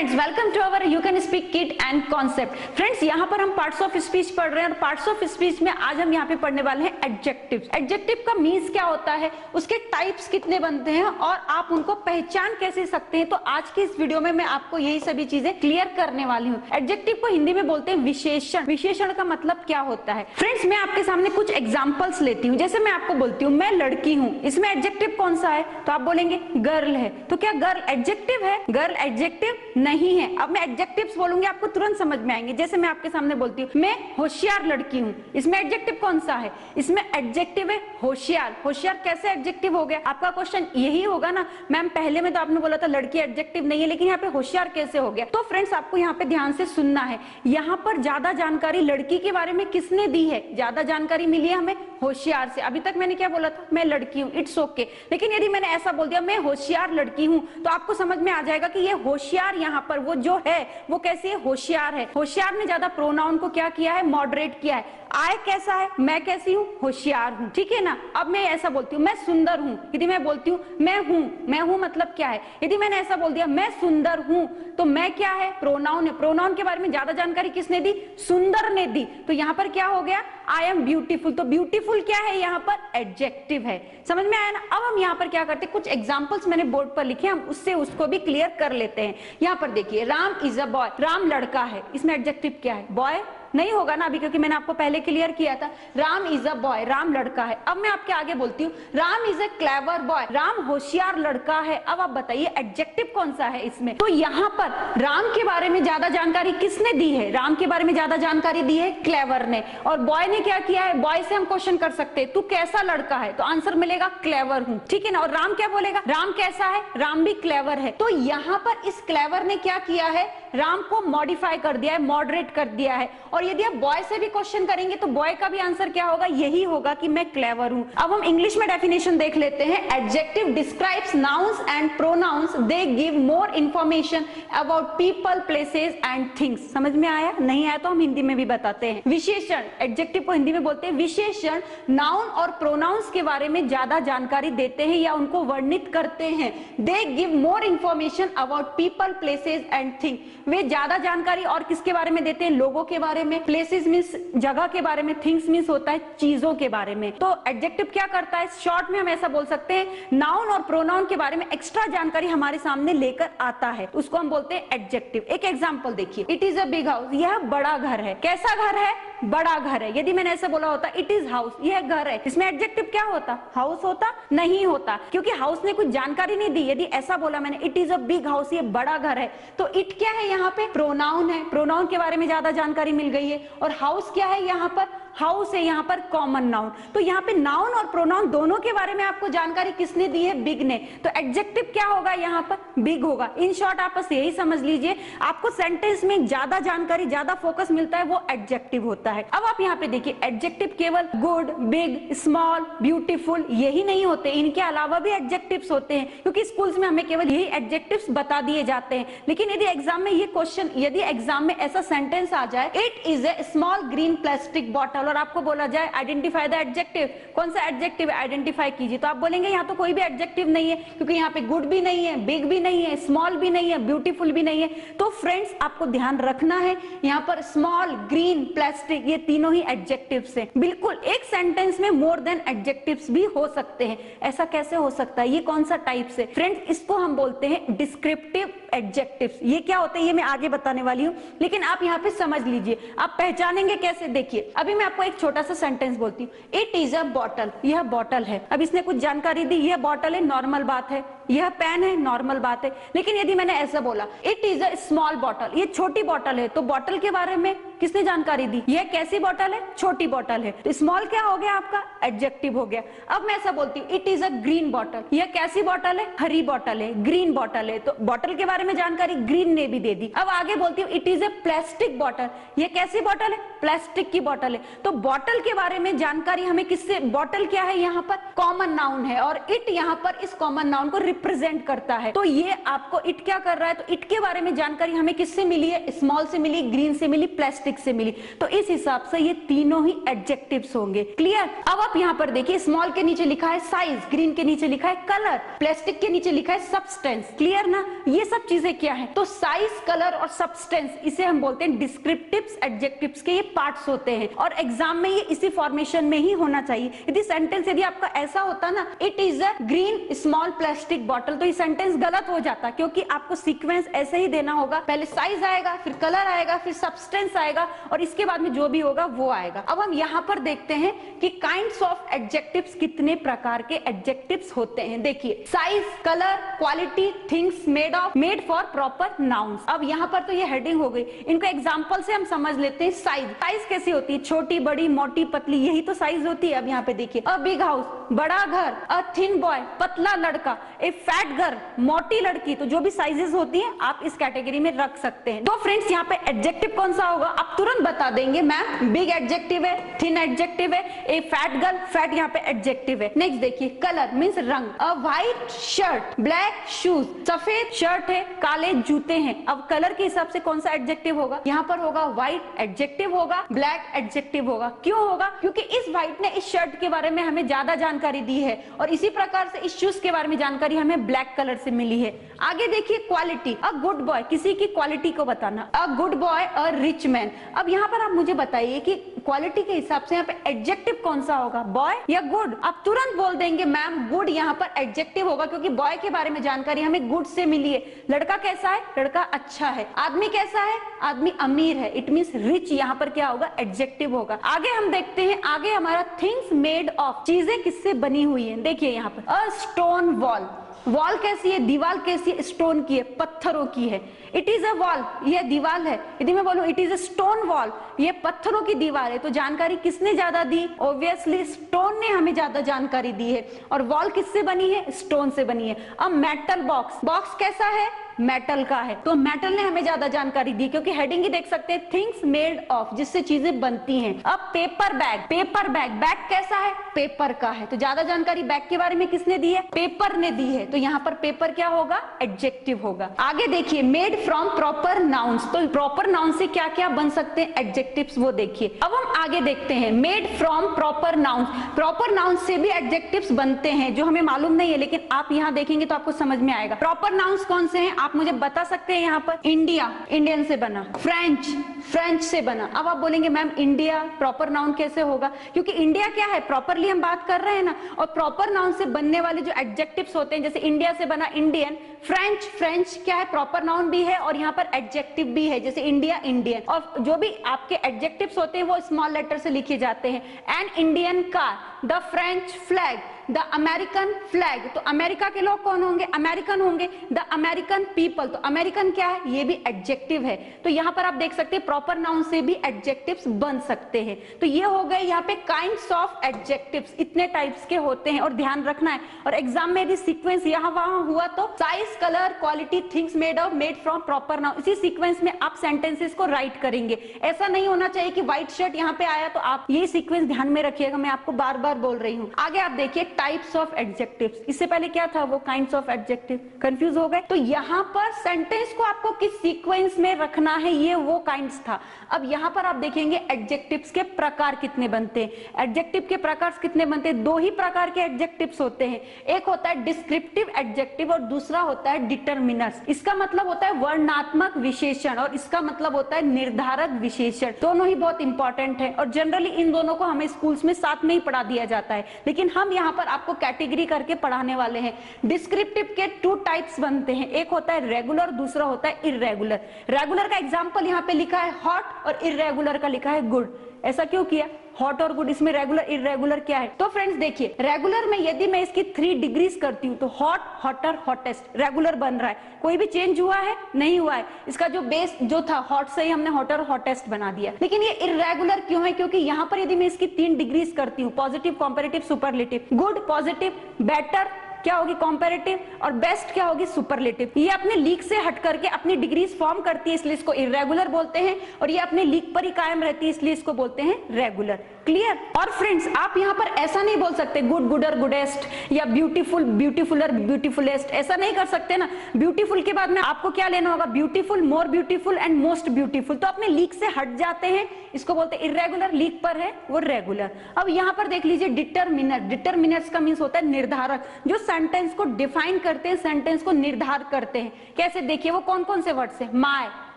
Friends, welcome to our you can speak kit and concept. Friends, यहाँ पर हम parts of speech पढ़ रहे हैं और पार्ट्स ऑफ स्पीच में आज हम यहाँ पे पढ़ने वाले हैं एडजेक्टिव्स। एडजेक्टिव का मीन्स क्या होता है, उसके टाइप्स कितने बनते हैं और आप उनको पहचान कैसे सकते हैं। तो आज की इस वीडियो में मैं आपको यही सभी चीजें क्लियर करने वाली हूँ। एडजेक्टिव को हिंदी में बोलते हैं विशेषण। विशेषण का मतलब क्या होता है। फ्रेंड्स, मैं आपके सामने कुछ एग्जाम्पल्स लेती हूँ। जैसे मैं आपको बोलती हूँ मैं लड़की हूँ, इसमें एडजेक्टिव कौन सा है, तो आप बोलेंगे गर्ल है। तो क्या गर्ल एडजेक्टिव है? गर्ल एडजेक्टिव नहीं है। अब मैं एडजेक्टिव्स बोलूंगी, आपको तुरंत समझ में आएंगे। जैसे मैं आपके सामने बोलती हूँ मैं होशियार लड़की हूँ, इसमें एडजेक्टिव कौन सा है? इसमें एडजेक्टिव है होशियार। होशियार कैसे एडजेक्टिव हो गया? आपका क्वेश्चन यही होगा ना, मैम पहले में तो आपने बोला था लड़की एडजेक्टिव नहीं है, लेकिन यहाँ पे होशियार कैसे हो गया? तो फ्रेंड्स, आपको यहाँ पे ध्यान से सुनना है। यहाँ पर ज्यादा जानकारी लड़की के बारे में किसने दी है? ज्यादा जानकारी मिली है हमें होशियार से। अभी तक मैंने क्या बोला था, मैं लड़की हूँ, इट्स ओके। लेकिन यदि मैंने ऐसा बोल दिया मैं होशियार लड़की हूँ, तो आपको समझ में आ जाएगा कि ये होशियार यहाँ पर वो जो है वो कैसी है, होशियार है। होशियार ने ज्यादा प्रोनाउन को क्या किया है, मॉडरेट किया है। आय कैसा है, मैं कैसी हूँ, होशियार हूँ, ठीक है ना। अब मैं ऐसा बोलती हूँ मैं सुंदर हूँ, यदि मैं बोलती हूँ मैं हूँ मतलब क्या है? यदि मैंने ऐसा बोल दिया मैं सुंदर हूँ, तो मैं क्या है, प्रोनाउन है। प्रोनाउन के बारे में ज्यादा जानकारी किसने दी? सुंदर ने दी। तो यहाँ पर क्या हो गया, आई एम ब्यूटीफुल। तो ब्यूटीफुल क्या है यहाँ पर, एडजेक्टिव है। समझ में आया ना। अब हम यहाँ पर क्या करते हैं, कुछ एग्जाम्पल्स मैंने बोर्ड पर लिखे, हम उससे उसको भी क्लियर कर लेते हैं। यहाँ पर देखिए, Ram is a boy, Ram लड़का है, इसमें एडजेक्टिव क्या है? बॉय नहीं होगा ना अभी, क्योंकि मैंने आपको पहले क्लियर किया था। Ram is a boy, Ram लड़का है। अब मैं आपके आगे बोलती हूँ Ram is a clever boy, Ram होशियार लड़का है। अब आप बताइए एडजेक्टिव कौन सा है इसमें? तो यहाँ पर राम के बारे में ज्यादा जानकारी किसने दी है? राम के बारे में ज्यादा जानकारी दी है क्लेवर ने। और बॉय ने क्या किया है, बॉय से हम क्वेश्चन कर सकते हैं तू कैसा लड़का है, तो आंसर मिलेगा क्लेवर हूँ, ठीक है ना। और राम क्या बोलेगा, राम कैसा है, राम भी क्लेवर है। तो यहाँ पर इस क्लेवर ने क्या किया है, राम को मॉडिफाई कर दिया है, मॉडरेट कर दिया है। और यदि आप बॉय से भी क्वेश्चन करेंगे तो बॉय का भी आंसर क्या होगा, यही होगा कि मैं क्लेवर हूं। अब हम इंग्लिश में डेफिनेशन देख लेते हैं। Adjective describes nouns and pronouns, they give more information about people, places and things. समझ में आया? नहीं आया तो हम हिंदी में भी बताते हैं। विशेषण, एडजेक्टिव को हिंदी में बोलते हैं विशेषण। नाउन और प्रोनाउंस के बारे में ज्यादा जानकारी देते हैं या उनको वर्णित करते हैं। They give more information about people, places and thing. वे ज्यादा जानकारी और किसके बारे में देते हैं? लोगों के बारे में। प्लेसेस मींस जगह के बारे में, थिंग्स मींस होता है चीजों के बारे में। तो एडजेक्टिव क्या करता है, शॉर्ट में हम ऐसा बोल सकते हैं, नाउन और प्रोनाउन के बारे में एक्स्ट्रा जानकारी हमारे सामने लेकर आता है, उसको हम बोलते हैं एडजेक्टिव। एक एग्जांपल देखिए, it is a big house, यह बड़ा घर है। कैसा घर है, बड़ा घर है। यदि मैंने ऐसा बोला होता इट इज हाउस, यह घर है, इसमें एडजेक्टिव क्या होता, हाउस होता? नहीं होता, क्योंकि हाउस ने कुछ जानकारी नहीं दी। यदि ऐसा बोला मैंने it is a big house, ये बड़ा घर है, तो इट क्या है, यहाँ पे प्रोनाउन है, प्रोनाउन के बारे में ज्यादा जानकारी मिल गई है। और हाउस क्या है, यहाँ पर हाउस है, यहाँ पर कॉमन नाउन। तो यहाँ पे नाउन और प्रोनाउन दोनों के बारे में आपको जानकारी किसने दी है, बिग ने। तो एडजेक्टिव क्या होगा, यहाँ पर बिग होगा। इन शॉर्ट आप बस यही समझ लीजिए, आपको सेंटेंस में ज्यादा जानकारी, ज्यादा फोकस मिलता है, वो एडजेक्टिव होता है। अब आप यहाँ पे देखिए, एडजेक्टिव केवल गुड, बिग, स्मॉल, ब्यूटीफुल यही नहीं होते, इनके अलावा भी एडजेक्टिव्स होते हैं, क्योंकि स्कूल्स में हमें केवल यही एडजेक्टिव्स बता दिए जाते हैं। लेकिन यदि एग्जाम में ये क्वेश्चन, यदि एग्जाम में ऐसा सेंटेंस आ जाए, it is a small green plastic bottle, और आपको बोला जाए आइडेंटिफाई द एडजेक्टिव, कौन सा एडजेक्टिव आइडेंटिफाई कीजिए, तो आप बोलेंगे यहाँ तो कोई भी एडजेक्टिव नहीं है, क्योंकि यहाँ पे गुड भी नहीं है, बिग भी नहीं है, स्मॉल भी नहीं है, ब्यूटीफुल भी नहीं है। तो फ्रेंड्स, आपको ध्यान रखना है, यहाँ पर स्मॉल, ग्रीन, प्लास्टिक, ये तीनों ही एडजेक्टिव्स हैं। बिल्कुल एक सेंटेंस में मोर देन एडजेक्टिव्स भी हो सकते हैं। ऐसा कैसे हो सकता है, ये कौन सा टाइप से? फ्रेंड्स, इसको हम बोलते हैं डिस्क्रिप्टिव एडजेक्टिव्स। ये क्या होता है, ये मैं आगे बताने वाली हूँ, लेकिन आप यहाँ पे समझ लीजिए। आप पहचानेंगे कैसे, देखिए अभी मैं आपको एक छोटा सा सेंटेंस बोलती हूँ, इट इज अ बॉटल, यह बॉटल है। अब इसने कुछ जानकारी दी, यह बॉटल है, नॉर्मल बात है। यह पेन है, नॉर्मल बात है। लेकिन यदि मैंने ऐसा बोला it is a small bottle, ये छोटी बॉटल है, तो बॉटल के बारे में किसने जानकारी दी, यह कैसी बॉटल है, छोटी बॉटल है। तो स्मॉल क्या हो गया आपका, एडजेक्टिव हो गया। अब मैं ऐसा बोलती हूँ it is a green bottle, यह कैसी बॉटल है, हरी बॉटल है, ग्रीन बॉटल है, तो बॉटल के बारे में जानकारी ग्रीन ने भी दे दी। अब आगे बोलती हूँ it is a plastic bottle, यह कैसी बॉटल है, प्लास्टिक की बॉटल है। तो बॉटल के बारे में जानकारी हमें किससे, बॉटल क्या है, यहाँ पर कॉमन नाउन है, और इट यहाँ पर इस कॉमन नाउन को रिप्रेजेंट करता है। तो ये आपको इट क्या कर रहा है, तो इट के बारे में जानकारी हमें किससे मिली है, स्मॉल से मिली, ग्रीन से मिली, प्लास्टिक से मिली। तो इस हिसाब से ये तीनों ही एडजेक्टिव्स होंगे। क्लियर। अब आप यहाँ पर देखिए, स्मॉल के नीचे लिखा है साइज, ग्रीन के नीचे लिखा है कलर, प्लास्टिक के नीचे लिखा है सब्सटेंस। क्लियर ना। ये सब चीजें क्या है, तो साइज, कलर और सब्सटेंस, इसे हम बोलते हैं डिस्क्रिप्टिव्स एडजेक्टिव्स के ये पार्ट्स होते हैं और एग्जाम में ये इसी फॉर्मेशन में ही होना चाहिए। यदि सेंटेंस यदि आपका ऐसा होता ना, it is a green small plastic bottle, तो ये सेंटेंस गलत हो जाता, क्योंकि आपको सीक्वेंस ऐसे ही देना होगा, पहले साइज आएगा, फिर कलर आएगा, फिर सब्सटेंस आएगा और इसके बाद में जो भी होगा वो आएगा। अब हम यहाँ पर देखते हैं कि काइंड्स ऑफ एडजेक्टिव्स, कितने प्रकार के एडजेक्टिव्स होते हैं। देखिए, size, colour, quality, things made of, made for proper nouns. अब यहाँ पर तो ये हेडिंग हो गई, इनको एग्जांपल से हम समझ लेते हैं। साइज, साइज कैसी होती है, छोटी, बड़ी, मोटी, पतली, यही तो साइज होती है। अब यहाँ पे देखिए, अ बिग हाउस, बड़ा घर, अ थिन बॉय, पतला लड़का, ए फैट गर्ल, मोटी लड़की। तो जो भी साइजेस होती है आप इस कैटेगरी में रख सकते हैं। तो फ्रेंड्स, यहाँ पे एडजेक्टिव कौन सा होगा, आप तुरंत बता देंगे मैम, बिग एडजेक्टिव है, थिन एडजेक्टिव है, ए फैट गर्ल, फैट यहाँ पे एडजेक्टिव है। नेक्स्ट देखिए, कलर मींस रंग, अ व्हाइट शर्ट, ब्लैक शूज, सफेद शर्ट है, काले जूते हैं। अब कलर के हिसाब से कौन सा एडजेक्टिव होगा, यहाँ पर होगा व्हाइट एडजेक्टिव होगा, ब्लैक एडजेक्टिव होगा। क्यों होगा, क्योंकि इस व्हाइट ने इस शर्ट के बारे में हमें ज्यादा जानकारी दी है और इसी प्रकार से इस शूज के बारे में जानकारी हमें ब्लैक कलर से मिली है। आगे देखिए, क्वालिटी, अ गुड बॉय, किसी की क्वालिटी को बताना, a good boy, a rich man. अब यहाँ पर आप मुझे बताइए कि क्वालिटी के हिसाब से यहाँ पे एडजेक्टिव कौन सा होगा, बॉय या गुड। आप तुरंत बोल देंगे मैम गुड यहाँ पर एडजेक्टिव होगा, क्योंकि बॉय के बारे में जानकारी हमें गुड से मिली है। लड़का कैसा है, लड़का अच्छा है। आदमी कैसा है, आदमी अमीर है, इट मींस रिच, यहाँ पर क्या होगा, एडजेक्टिव होगा। आगे हम देखते हैं, आगे हमारा थिंग्स मेड ऑफ, चीजें किससे बनी हुई है। देखिए यहाँ पर, अ स्टोन वॉल, वॉल कैसी है, दीवार कैसी है, स्टोन की है, पत्थरों की है। इट इज अ वॉल, ये दीवार है। यदि मैं बोलूं it is a stone wall, ये पत्थरों की दीवार है, तो जानकारी किसने ज्यादा दी, ऑब्वियसली स्टोन ने हमें ज्यादा जानकारी दी है। और वॉल किससे बनी है, स्टोन से बनी है। अब मेटल बॉक्स, बॉक्स कैसा है, मेटल का है, तो मेटल ने हमें ज्यादा जानकारी दी, क्योंकि हेडिंग ही देख सकते हैं, थिंग्स मेड ऑफ, जिससे चीजें बनती हैं। अब paper bag, paper bag, bag कैसा है, पेपर का है, तो ज्यादा जानकारी बैग के बारे में किसने दी है, पेपर ने दी है। तो यहाँ पर पेपर क्या होगा, एडजेक्टिव होगा। आगे देखिए, मेड फ्रॉम प्रॉपर नाउन्स, तो प्रॉपर नाउन से क्या क्या बन सकते हैं एडजेक्टिव्स, वो देखिए। अब हम आगे देखते हैं, made from proper nouns, proper nouns से भी एडजेक्टिव्स बनते हैं, जो हमें मालूम नहीं है, लेकिन आप यहाँ देखेंगे तो आपको समझ में आएगा। प्रॉपर नाउन्स कौन से हैं, आप मुझे बता सकते हैं। यहाँ पर इंडिया, इंडियन से बना, फ्रेंच, फ्रेंच से बना। अब आप बोलेंगे मैम इंडिया प्रॉपर नाउन कैसे होगा, क्योंकि इंडिया क्या है, प्रॉपरली हम बात कर रहे हैं ना, और प्रॉपर नाउन से बनने वाले जो एडजेक्टिव्स होते हैं, जैसे इंडिया से बना इंडियन, फ्रेंच, फ्रेंच क्या है, प्रॉपर नाउन भी है और यहाँ पर एडजेक्टिव भी है, जैसे इंडिया इंडियन। और जो भी आपके एडजेक्टिव्स होते हैं वो स्मॉल लेटर से लिखे जाते हैं। An Indian car, the French flag, the American flag, तो अमेरिका के लोग कौन होंगे, अमेरिकन होंगे। द अमेरिकन पीपल, तो अमेरिकन क्या है, ये भी एडजेक्टिव है। तो यहाँ पर आप देख सकते हैं प्रॉपर नाउन से भी एडजेक्टिव्स बन सकते हैं। तो ये हो गए यहाँ पे काइंड्स ऑफ एडजेक्टिव्स, इतने टाइप्स के होते हैं और ध्यान रखना है। और एग्जाम में यदि सीक्वेंस यहाँ वहां हुआ तो size, colour, quality, things made of, made from proper noun, इसी सीक्वेंस में आप सेंटेंसेस को राइट करेंगे। ऐसा नहीं होना चाहिए कि व्हाइट शर्ट यहाँ पे आया तो आप ये सीक्वेंस ध्यान में रखिएगा, मैं आपको बार बार बोल रही हूँ। आगे आप देखिए, टाइप्स ऑफ एडजेक्टिव्स, इससे पहले क्या था, वो काइंड्स ऑफ एडजेक्टिव, कंफ्यूज हो गए। तो यहाँ पर सेंटेंस को आपको किस सीक्वेंस में रखना है, ये वो काइंड्स था। अब यहाँ पर आप देखेंगे एडजेक्टिव्स के प्रकार कितने बनते हैं। एडजेक्टिव के प्रकार कितने बनते हैं, दो ही प्रकार के एडजेक्टिव्स होते हैं। एक होता है डिस्क्रिप्टिव एडजेक्टिव और दूसरा होता है डिटरमिनर्स। इसका मतलब होता है वर्णनात्मक विशेषण और इसका मतलब होता है निर्धारक विशेषण। दोनों ही बहुत इंपॉर्टेंट है और जनरली इन दोनों को हमें स्कूल्स में साथ में ही पढ़ा दिया जाता है, लेकिन हम यहाँ पर आपको कैटेगरी करके पढ़ाने वाले हैं। डिस्क्रिप्टिव के टू टाइप्स बनते हैं, एक होता है रेगुलर, दूसरा होता है इररेगुलर। रेगुलर का एग्जांपल यहाँ पे लिखा है हॉट और इररेगुलर का लिखा है गुड। ऐसा क्यों किया, हॉट और गुड, इसमें रेगुलर इररेगुलर क्या है। तो फ्रेंड्स देखिए, रेगुलर में यदि मैं इसकी 3 डिग्रीज करती हूँ तो हॉट, हॉटर, हॉटेस्ट रेगुलर बन रहा है। कोई भी चेंज हुआ है, नहीं हुआ है। इसका जो बेस जो था हॉट से ही हमने हॉटर, हॉटेस्ट बना दिया। लेकिन ये इररेगुलर क्यों है, क्योंकि यहाँ पर यदि मैं इसकी 3 डिग्रीज करती हूँ, positive, comparative, superlative, good, positive, better, क्या होगी कंपैरेटिव, और बेस्ट क्या होगी सुपरलेटिव। ये अपने लीक से हट करके अपनी डिग्रीज फॉर्म करती है, इसलिए इसको इर्रेगुलर बोलते हैं, और ये अपने लीक पर ही कायम रहती है, इसलिए इसको बोलते हैं रेगुलर। क्लियर। और फ्रेंड्स आप यहाँ पर ऐसा नहीं बोल सकते गुड गुडर गुडेस्ट या ब्यूटीफुल ब्यूटीफुलर ब्यूटीफुलेस्ट, ऐसा नहीं कर सकते ना। ब्यूटीफुल के बाद में आपको क्या लेना होगा, beautiful, more beautiful and most beautiful. तो अपने लीक से हट जाते हैं, इसको बोलते हैं इर्रेगुलर, लीक पर है वो रेगुलर। अब यहाँ पर देख लीजिए डिटरमिनर, डिटरमिनर्स का मीन्स होता है निर्धारक, जो सेंटेंस को डिफाइन करते हैं, सेंटेंस को निर्धारित करते हैं। कैसे, देखिए वो कौन कौन से वर्ड्स है, my,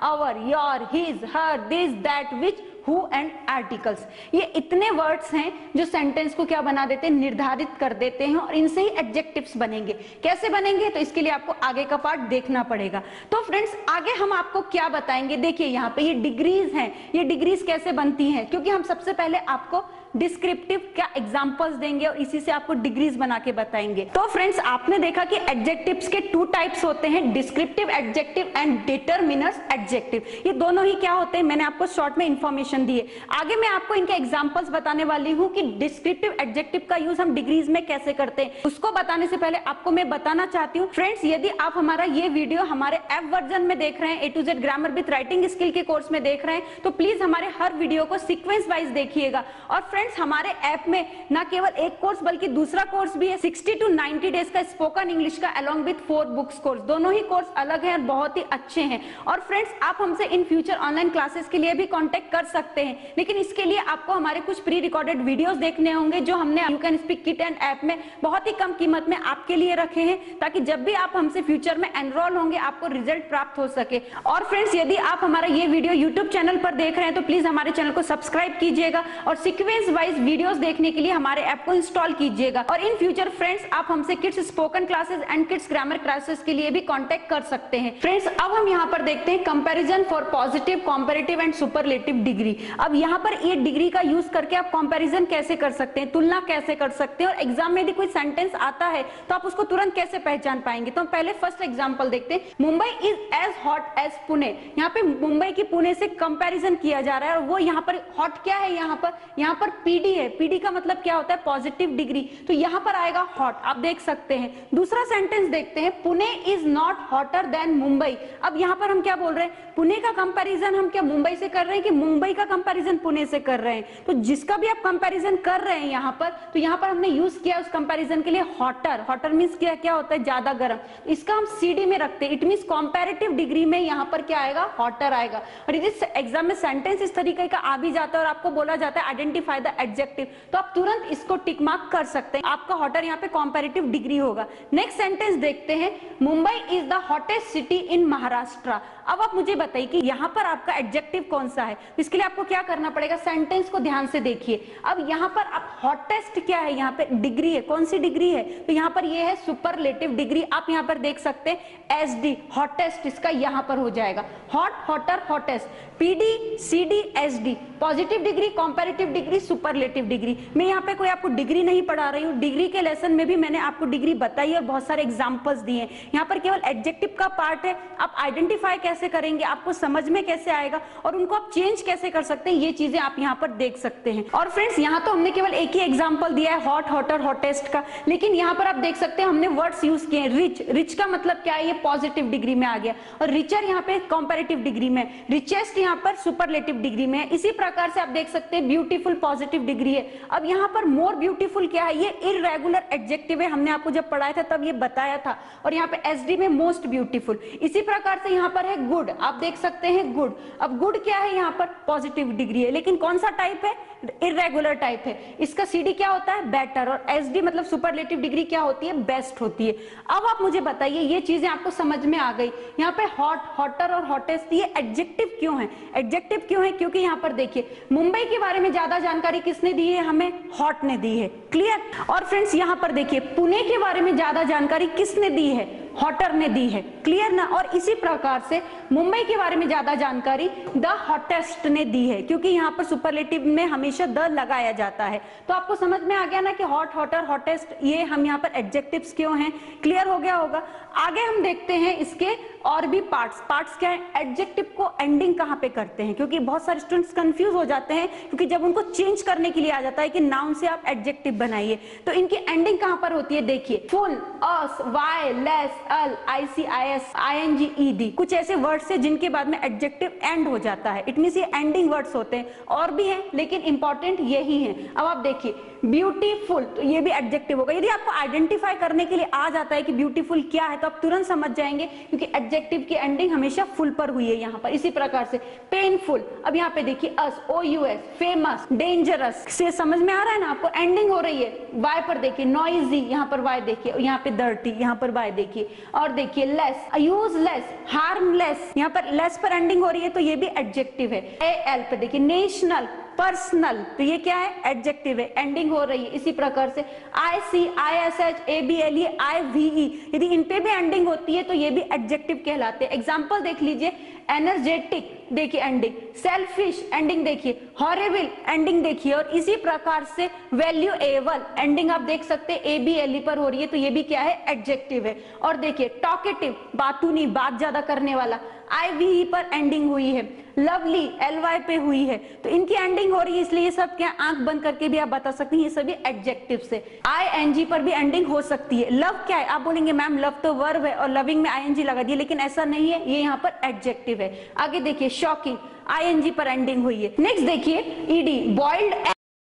our, your, his, her, this, that, which, who and articles. ये इतने वर्ड्स हैं जो सेंटेंस को क्या बना देते हैं, निर्धारित कर देते हैं, और इनसे ही एडजेक्टिव्स बनेंगे। कैसे बनेंगे, तो इसके लिए आपको आगे का पार्ट देखना पड़ेगा। तो फ्रेंड्स आगे हम आपको क्या बताएंगे, देखिए यहाँ पे ये डिग्रीज हैं, ये डिग्रीज कैसे बनती हैं, क्योंकि हम सबसे पहले आपको डिस्क्रिप्टिव क्या एग्जांपल्स देंगे और इसी से आपको डिग्रीज बना के बताएंगे। तो फ्रेंड्स आपने देखा कि एडजेक्टिव्स के 2 टाइप्स होते हैं, descriptive adjective and determiners adjective. ये दोनों ही क्या होते हैं, मैंने आपको शॉर्ट में इंफॉर्मेशन दी है। आगे मैं आपको इनके एग्जांपल्स बताने वाली हूं कि डिस्क्रिप्टिव एडजेक्टिव का यूज हम डिग्रीज में कैसे करते हैं। उसको बताने से पहले आपको मैं बताना चाहती हूँ फ्रेंड्स, यदि आप हमारा ये वीडियो हमारे ऐप वर्जन में देख रहे हैं, A to Z grammar with writing skill के कोर्स में देख रहे हैं, तो प्लीज हमारे हर वीडियो को सीक्वेंस वाइज देखिएगा। और फ्रेंड्स हमारे ऐप में ना केवल एक कोर्स बल्कि दूसरा कोर्स भी है, 60 to 90 डेज का स्पोकन इंग्लिश का अलोंग विद 4 बुक्स कोर्स। दोनों ही कोर्स अलग हैं और बहुत ही अच्छे हैं। और फ्रेंड्स आप हमसे इन फ्यूचर ऑनलाइन क्लासेस के लिए भी कांटेक्ट कर सकते हैं, लेकिन इसके लिए आपको हमारे कुछ प्री रिकॉर्डेड वीडियोस देखने होंगे जो हमने you can speak kit and app में बहुत ही कम कीमत में आपके लिए रखे हैं, ताकि जब भी आप हमसे फ्यूचर में एनरोल होंगे आपको रिजल्ट प्राप्त हो सके। और फ्रेंड्स यदि आप हमारा ये वीडियो यूट्यूब चैनल पर देख रहे हैं तो प्लीज हमारे चैनल को सब्सक्राइब कीजिएगा और सीक्वेंस वाइज वीडियोस देखने के लिए हमारे ऐप को इंस्टॉल कीजिएगा। और इन फ्यूचर फ्रेंड्स आप हमसे kids spoken classes and kids grammar classes के लिए भी कांटेक्ट कर सकते हैं। फ्रेंड्स अब हम यहाँ पर देखते हैं comparison for positive, comparative and superlative degree. अब यहाँ पर ये डिग्री का यूज करके आप कंपैरिजन कैसे कर सकते हैं, तुलना कैसे कर सकते हैं, और एग्जाम में यदि कोई सेंटेंस आता है तो आप उसको तुरंत कैसे पहचान पाएंगे। तो हम पहले फर्स्ट एग्जाम्पल देखते हैं, Mumbai is as hot as Pune. यहाँ पे मुंबई की पुणे से कंपैरिजन किया जा रहा है, और वो यहाँ पर हॉट क्या है, यहाँ पर पीडी है। पीडी का मतलब क्या होता है, पॉजिटिव डिग्री, तो यहाँ पर आएगा हॉट, आप देख सकते हैं। दूसरा सेंटेंस देखते हैं, Pune is not hotter then Mumbai. अब यहाँ पर हम क्या बोल रहे हैं, पुणे का कंपैरिजन हम क्या मुंबई से कर रहे हैं कि मुंबई का कंपैरिजन पुणे से कर रहे हैं। तो जिसका भी आप कंपैरिजन कर रहे हैं यहाँ पर, तो यहाँ पर हमने यूज किया उस कंपैरिजन के लिए हॉटर। हॉटर मींस क्या होता है, ज्यादा गर्म। इसका हम सीडी में रखते हैं, इट मींस कंपैरेटिव डिग्री में यहाँ पर क्या आएगा, हॉटर आएगा। और यदि एग्जाम में सेंटेंस इस तरीके का आ भी जाता है और आपको बोला जाता है आइडेंटिफाई द एडजेक्टिव, तो आप तुरंत इसको टिक मार्क कर सकते हैं, आपका हॉटर यहाँ पे कंपैरेटिव डिग्री होगा। नेक्स्ट सेंटेंस देखते हैं, Mumbai is the hottest city in Maharashtra. अब आप मुझे बताइए कि यहाँ पर आपका एडजेक्टिव कौन सा है। इसके लिए आपको क्या करना पड़ेगा, सेंटेंस को ध्यान से देखिए। अब यहाँ पर आप हॉटेस्ट क्या है, यहाँ पे डिग्री है, कौन सी डिग्री है, तो यहाँ पर ये है सुपरलेटिव डिग्री। आप यहाँ पर देख सकते हैं एसडी, हॉटेस्ट, इसका यहाँ पर हो जाएगा hot, hotter, hottest, PD, CD, SD, positive degree, comparative degree, superlative degree. मैं यहाँ पे कोई आपको डिग्री नहीं पढ़ा रही हूँ, डिग्री के लेसन में भी मैंने आपको डिग्री बताई और बहुत सारे एग्जांपल्स दिए। यहाँ पर केवल एडजेक्टिव का पार्ट है, आप आइडेंटिफाई कैसे करेंगे, आपको समझ में कैसे आएगा और उनको आप चेंज कैसे कर सकते हैं, ये चीजें आप यहाँ पर देख सकते हैं। और फ्रेंड्स यहाँ तो हमने केवल एक ही एग्जाम्पल दिया है हॉट, हॉटर, हॉटेस्ट का, लेकिन यहाँ पर आप देख सकते हैं हमने वर्ड्स यूज किए हैं। रिच, रिच का मतलब क्या है, ये पॉजिटिव डिग्री में आ गया, और रिचर यहाँ पे कंपैरेटिव डिग्री में, रिचेस्ट यहाँ पर सुपरलेटिव डिग्री में है। इसी प्रकार से आप देख सकते हैं ब्यूटीफुल पॉजिटिव डिग्री है। अब यहाँ पर मोर ब्यूटीफुल क्या है, ये इररेगुलर एडजेक्टिव है, हमने आपको जब पढ़ाया था तब ये बताया था। और यहाँ पे एसडी में मोस्ट ब्यूटीफुल। इसी प्रकार से यहाँ पर है गुड, आप देख सकते हैं गुड। अब गुड क्या है, यहाँ पर पॉजिटिव डिग्री है, लेकिन कौन सा टाइप है, इररेगुलर टाइप है। इसका सीडी क्या होता है, बेटर, और एसडी मतलब सुपरलेटिव डिग्री क्या होती है, बेस्ट होती है। अब आप मुझे बताइए ये चीजें आपको समझ में आ गई। यहाँ पे हॉट, हॉटर और हॉटेस्ट ये एडजेक्टिव क्यों है, एडजेक्टिव क्यों है, क्योंकि यहाँ पर देखिए मुंबई के बारे में ज्यादा जानकारी किसने दी है, हमें हॉट ने दी है, क्लियर। और फ्रेंड्स यहाँ पर देखिए पुणे के बारे में ज्यादा जानकारी किसने दी है, हॉटर ने दी है, क्लियर ना। और इसी प्रकार से मुंबई के बारे में ज्यादा जानकारी द हॉटेस्ट ने दी है, क्योंकि यहाँ पर सुपरलेटिव में हमेशा द लगाया जाता है। तो आपको समझ में आ गया ना कि हॉट, हॉटर, हॉटेस्ट ये हम यहाँ पर एडजेक्टिव्स क्यों हैं, क्लियर हो गया होगा। आगे हम देखते हैं इसके और भी पार्ट्स क्या है, एडजेक्टिव को एंडिंग कहाँ पे करते हैं, क्योंकि बहुत सारे स्टूडेंट्स कंफ्यूज हो जाते हैं, क्योंकि जब उनको चेंज करने के लिए आ जाता है कि नाउन से आप एडजेक्टिव बनाइए, तो इनकी एंडिंग कहाँ पर होती है, देखिए ful, ous, Y, less, al, I C, I S, I N G, E D, कुछ ऐसे वर्ड्स है जिनके बाद में एडजेक्टिव एंड हो जाता है। इट मींस ये एंडिंग वर्ड्स होते हैं, और भी हैं लेकिन इंपॉर्टेंट यही है। अब आप देखिए ब्यूटीफुल, तो ये भी एडजेक्टिव होगा। यदि आपको आइडेंटिफाई करने के लिए आ जाता है कि ब्यूटीफुल क्या है, तो आप तुरंत समझ जाएंगे, क्योंकि एडजेक्टिव की एंडिंग हमेशा फुल पर हुई है यहाँ पर। इसी प्रकार से पेनफुल, अब यहाँ पे देखिए अस, OUS, फेमस, डेंजरस, से समझ में आ रहा है ना आपको, एंडिंग हो रही है। वाई पर देखिए नॉइजी, यहाँ पर वाई देखिए, यहाँ पे डर्टी, यहाँ पर वाई देखिए, और देखिए लेस, यूजलेस, हार्मलेस, यहाँ पर लेस पर एंडिंग हो रही है, तो ये भी एडजेक्टिव है। AL पे देखिए नेशनल, पर्सनल, तो ये क्या है, एडजेक्टिव है, एंडिंग हो रही है। इसी प्रकार से IC, ISH, ABLE, IVE, यदि इन पे भी एंडिंग होती है तो ये भी एडजेक्टिव कहलाते हैं। एग्जांपल देख लीजिए, एनर्जेटिक देखिए एंडिंग, सेल्फिश एंडिंग देखिए, हॉरिबल एंडिंग देखिए, और इसी प्रकार से वैल्यूएबल एंडिंग आप देख सकते हैं ABLE पर हो रही है, तो ये भी क्या है, एडजेक्टिव है। और देखिए टॉकेटिव, बातूनी, बात ज्यादा करने वाला, IVE पर एंडिंग हुई है। लवली, LY पे हुई है, तो इनकी एंडिंग हो रही है, इसलिए ये सब क्या, आंख बंद करके भी आप बता सकते हैं, ये सभी एडजेक्टिव से। ING पर भी एंडिंग हो सकती है। लव क्या है, आप बोलेंगे मैम लव तो वर्ब है और लविंग में ING लगा दिए, लेकिन ऐसा नहीं है, ये यहाँ पर एडजेक्टिव है। आगे देखिए शॉकिंग, ING पर एंडिंग हुई है। नेक्स्ट देखिए ED, बॉइल्ड